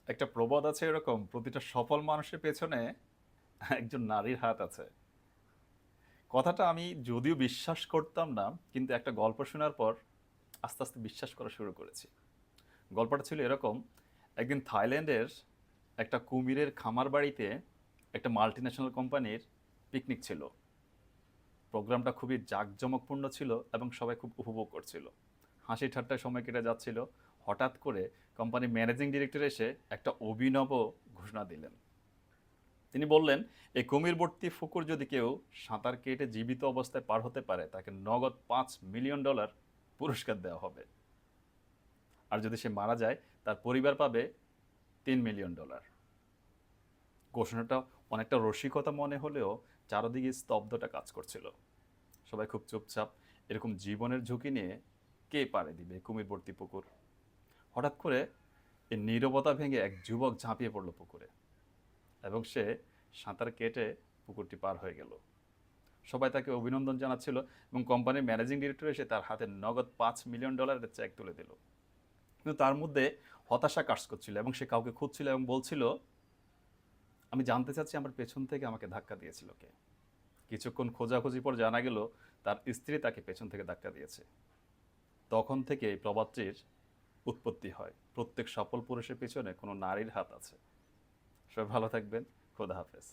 একটা প্রবাদ আছে এরকম, প্রতিটা সফল মানুষের পেছনে একজন নারীর হাত আছে। কথাটা আমি যদিও বিশ্বাস করতাম না, কিন্তু একটা গল্প শোনার পর আস্তে আস্তে বিশ্বাস করা শুরু করেছি। গল্পটা ছিল এরকম: একদিন থাইল্যান্ডের একটা কুমিরের খামার বাড়িতে একটা মাল্টিন্যাশনাল কোম্পানির পিকনিক ছিল। প্রোগ্রামটা খুবই জাঁকজমকপূর্ণ ছিল এবং সবাই খুব উপভোগ করছিল। হাসি ঠাট্টায় সময় কেটে যাচ্ছিল। হঠাৎ করে কোম্পানির ম্যানেজিং ডিরেক্টর এসে একটা অভিনব ঘোষণা দিলেন। তিনি বললেন, এই কুমিরবর্তী পুকুর যদি কেউ সাঁতার কেটে জীবিত অবস্থায় পার হতে পারে, তাকে নগদ $5 মিলিয়ন পুরস্কার দেওয়া হবে। আর যদি সে মারা যায়, তার পরিবার পাবে $3 মিলিয়ন। ঘোষণাটা অনেকটা রসিকতা মনে হলেও চারদিকে স্তব্ধটা কাজ করছিল। সবাই খুব চুপচাপ। এরকম জীবনের ঝুঁকি নিয়ে কে পাড়ে দিবে কুমিরবর্তী পুকুর? হঠাৎ করে এই নীরবতা ভেঙে এক যুবক ঝাঁপিয়ে পড়ল পুকুরে, এবং সে সাঁতার কেটে পুকুরটি পার হয়ে গেল। সবাই তাকে অভিনন্দন জানাচ্ছিল, এবং কোম্পানির ম্যানেজিং ডিরেক্টর এসে তার হাতে নগদ $5 মিলিয়ন চেক তুলে দিল। কিন্তু তার মধ্যে হতাশা কাজ করছিল, এবং সে কাউকে খুঁজছিল এবং বলছিল, আমি জানতে চাচ্ছি আমার পেছন থেকে আমাকে ধাক্কা দিয়েছিল কে। কিছুক্ষণ খোঁজাখুঁজি পর জানা গেল তার স্ত্রী তাকে পেছন থেকে ধাক্কা দিয়েছে। তখন থেকে এই প্রবাদটির উৎপত্তি হয়, প্রত্যেক সফল পুরুষের পেছনে কোনো নারীর হাত আছে। সবাই ভালো থাকবেন। খোদা হাফেজ।